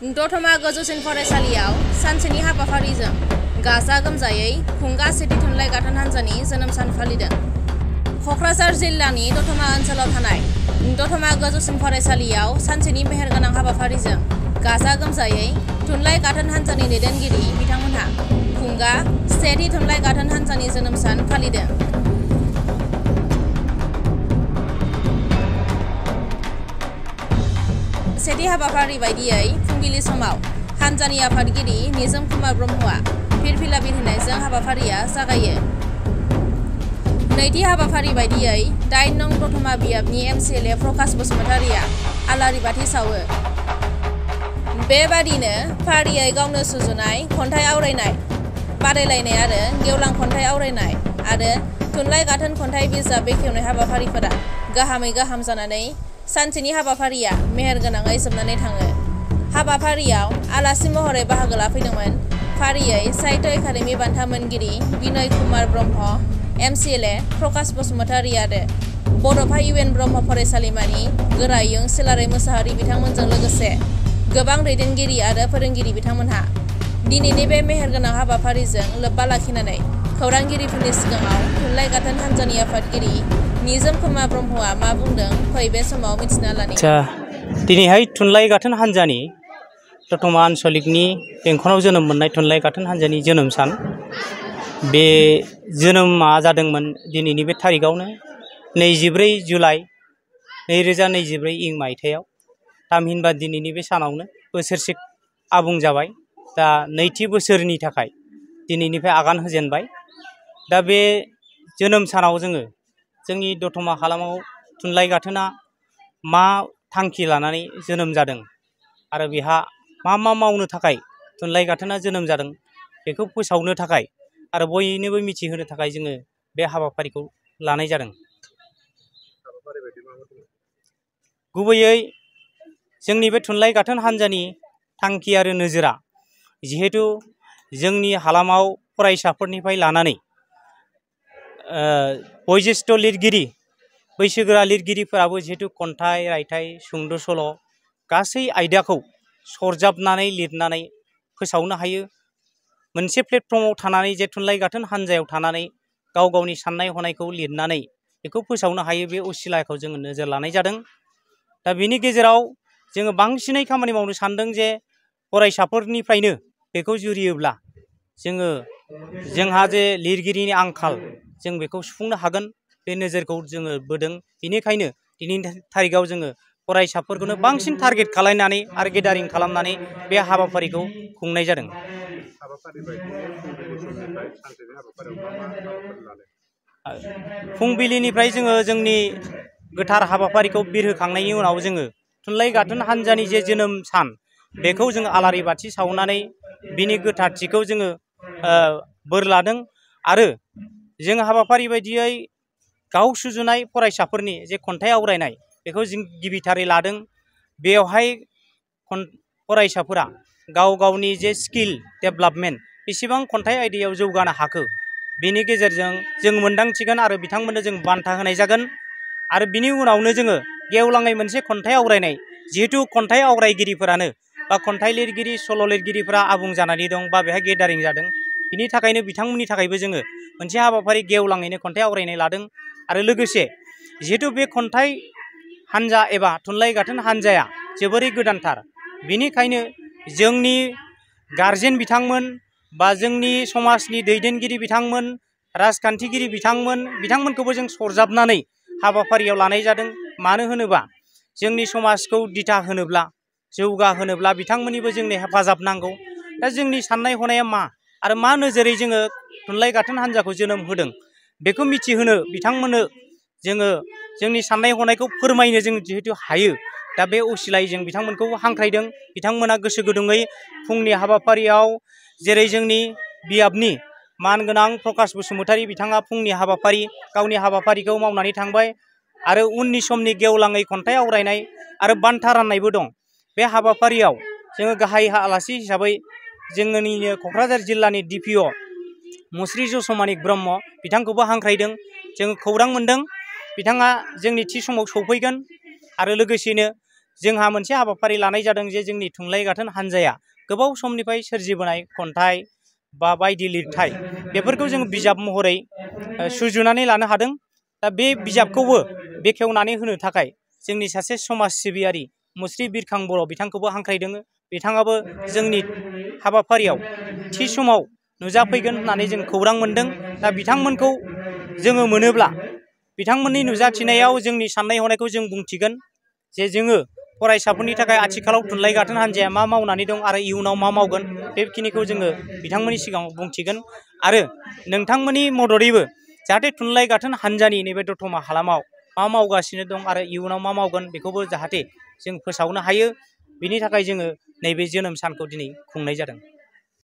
दतमा गोजौसिन फरायसालियाव सानसेनि हाबाफारिजों गाजा गोमजायै खुंगा सेथि थुनलाइ गाथोन हान्जानि जोनोम सान फालिदों। क'क्राझार जिल्लानि दतमा ओनसोलाव थानाय दतमा गोजौसिन फरायसालियाव सानसेनि मेहेरगोनां हाबाफारिजों गाजा गोमजायै थुनलाइ गाथोन हान्जानि दैदेनगिरि बिथांमोनहा खुंगा सेथि थुनलाइ गाथोन हान्जानि जोनोम सान फालिदों। सेथि हाबाफारि बायदियै फुंबिलि समाव हान्जानि आफादगिरि निजोम कुमार ब्रह्मआ फिरफिला बिरहोनायजों हाबाफारिया जागायो। नैथि हाबाफारि बायदियै 8 नं दतमा बियाबनि MCLA प्रकाश बसुमतारिया आलारि बाथि सावो। बेबादिनो फारियै गावनो सुजुनाय खन्थाइ आवरायनाय बादायलायनाय आरो गेवलां खन्थाइ आवरायनाय आरो थुनलाइ गाथोन खन्थाइ बिजाब बेखेवनाय हाबाफारिफोरा गाहामै गाहाम जानानै सानसेनि हाबाफारिया मेहेरगोनाङै जोबनानै थाङो। हाबाफारियाव आलासि महरै बाहागो लाफैदोंमोन फारियै साहित्य एकाडेमि बान्था मोनगिरि बिनय कुमार ब्रह्म, MCLA प्रकाश बसुमतारि आरो बड'फा UN ब्रह्म फरायसालिमानि गोरायुं सिलाराय मोसाहारि बिथांमोनजों लोगोसे गोबां दैदेनगिरि आरो फोरोंगिरि बिथांमोनहा दिनैनि बे मेहेरगोनां हाबाफारिजों लोब्बा लाखिनानै खौरांगिरिफोरनि सिगाङाव थुनलाइ गाथोन हान्जानि आफादगिरि निजोम कुमार ब्रह्मआ मा बुंदों फै बे समाव मिथिना लानि। दिनैहाय थुनलाइ गाथोन हान्जानि दतमा आन्सलिकनि बेंखनाव जोनोम मोननाय थुनलाइ गाथोन हान्जानि जोनोम सान। बे जोनोमा जादोंमोन दिनैनि बे थारिखआवनो 24 जुलाइ 2024 इं मायथाइयाव। थामहिनबा दिनैनि बे सानावनो बोसोरसे आबुं जाबाय। दा नैथि बोसोरनि थाखाय दिनैनिफ्राय आगान होजेनबाय। दा बे जोनोम सानाव जोङो जोंनि दतमा हालामाव थुनलाइ गाथोना मा थांखि लानानै जोनोम जादों आरो बेहा मा मावनो थाखाय थुनलाइ गाथोना जोनोम जादों बेखौ फोसावनो थाखाय आरो बयनोबो मिथिहोनो थाखाय जोङो बे हाबाफारिखौ लानाय जादों। गुबैयै जोंनि बे थुनलाइ गाथोन हान्जानि थांखि आरो नोजोरा जिहेतु जोंनि हालामाव फरायसाफोरनिफ्राय लानानै बयजेष्ठ लिरगिरि बैसोगोरा लिरगिरिफोराबो जिहेतु खन्थाइ, रायथाइ, सुंद' सल' गासै आयदाखौ सरजाबनानै लिरनानै फोसावनो हायो। मोनसे प्लेटफर्माव थानानै जे थुनलाइ गाथोन हान्जायाव थानानै गाव गावनि साननाय हनायखौ लिरनानै बेखौ फोसावनो हायो, बे असिलाखौ जोङो नोजोर लानाय जादों। दा बेनि गेजेराव जोङो बांसिनै खामानि मावनो सानदों जे फरायसाफोरनिफ्रायनो बेखौ जुरियोब्ला जोंहा जे लिरगिरिनि आंखाल जों बेखौ सुफुंनो हागोन, बे नोजोरखौ जोङो बोदों। बेनिखायनो दिनैनि थारिखआव जोङो फरायसाफोरखौनो बांसिन टारगेट खालामनानै आरो गेदारिं खालामनानै बे हाबाफारिखौ खुंनाय जादों। फुंबिलिनिफ्राय जोङो जोंनि गोथार हाबाफारिखौ बिरहोखांनायनि उनाव जोङो थुनलाइ गाथोन हान्जानि जे जोनोम सान बेखौ जोङो आलारि बाथि सावनानै बिनि गोथारथिखौ जोङो बोर लादों आरो जों हाबाफारि बायदियै गाव सुजुनाय फरायसाफोरनि जे खन्थाइ आवरायनाय बेखौ जों गिबिथारै लादों। बेवहाय फरायसाफोरा गाव गावनि जे स्किल डेभेलपमेन्ट बेसेबां खन्थाइ आयदायाव जौगानो हाखो बेनि गेजेरजों जों मोन्दांथिगोन आरो बिथांमोननो जों बान्था होनाय जागोन। आरो बिनि उनावनो जोङो गेवलाङै मोनसे खन्थाइ आवरायनाय, जिहेतु खन्थाइ आवरायगिरिफोरानो बा खन्थाइ लिरगिरि सल' लिरगिरिफोरा आबुं जानानै दं बा बेहाय गेदारिं जादों, बिनि थाखायनो बिथांमोननि थाखायबो जोङो मोनसे हाबाफारि गेवलाङैनो खन्थाइ आवरायनाय लादों। आरो लोगोसे जिहेतु बे खन्थाइ हान्जा एबा थुनलाइ गाथोन हान्जाया जोबोरै गोदानथार, बिनिखायनो जोंनि गारजेन बिथांमोन बा जोंनि समाजनि दैदेनगिरि बिथांमोन, राजखान्थिगिरि बिथांमोनखौबो जों सरजाबनानै हाबाफारियाव लानाय जादों। मानो होनोबा जोंनि समाजखौ दिथा होनोब्ला जौगाहोनोब्ला बिथांमोननिबो जोंनो हेफाजाब नांगौ। दा जोंनि साननाय हनाया मा आरो मा नोजोरै जोङो थुनलाइ गाथोन हान्जाखौ जोनोम होदों बेखौ मिथिहोनो बिथांमोननो जोङो जोंनि साननाय हनायखौ फोरमायनो जों जिहेतु हायो, दा बे असिलायै जों बिथांमोनखौ हांख्रायदों। बिथांमोना गोसो गुदुङै फुंनि हाबाफारियाव जेरै जोंनि बियाबनि मानगोनां प्रकाश बसुमतारि बिथाङा फुंनि गावनि हाबाफारिखौ मावनानै थांबाय आरो उननि समनि गेवलाङै खन्थाइ आवरायनाय आरो बान्था राननायबो दं। बे हाबाफारियाव जोङो गाहाय आलासि हिसाबै जोंनिनो क'क्राझार जिल्लानि DPO मुस्रि जसमानिक ब्रह्म बिथांखौबो हांख्रायदों। जों खौरां मोन्दों बिथाङा जोंनि थि समाव सौफैगोन आरो लोगोसेनो जोंहा मोनसे हाबाफारि लानाय जादों जे जोंनि थुनलाइ गाथोन हान्जाया गोबाव समनिफ्राय सोरजिबोनाय खन्थाइ बा बायदि लिरथाय बेफोरखौ जों बिजाब महरै सुजुनानै लानो हादों। दा बे बिजाबखौबो बेखेवनानै होनो थाखाय जोंनि सासे समाज सिबियारि मुस्रि बिरखां बर' बिथांखौबो हांख्रायदों। बिथाङाबो जोंनि हाबाफारियाव थि समाव नुजाफैगोन होननानै जों खौरां मोनदों। दा बिथांमोनखौ जोङो मोनोब्ला बिथांमोननि नुजाथिनायाव जोंनि साननाय हनायखौ जों बुंथिगोन जे जोङो फरायसाफोरनि थाखाय आथिखालाव थुनलाइ गाथोन हान्जाया मा मावनानै दं आरो इयुनाव मा मावगोन बेखिनिखौ जोङो बिथांमोननि सिगाङाव बुंथिगोन। आरो नोंथांमोननि मददैबो जाहाथे थुनलाइ गाथोन हान्जानि नैबे दतमा हालामाव मा मावगासिनो दं आरो इयुनाव मा मावगोन बेखौबो जाहाथे जों फोसावनो हायो, बिनि थाखाय जोङो नैबे जोनोम सानखौ दिनै खुंनाय जादों।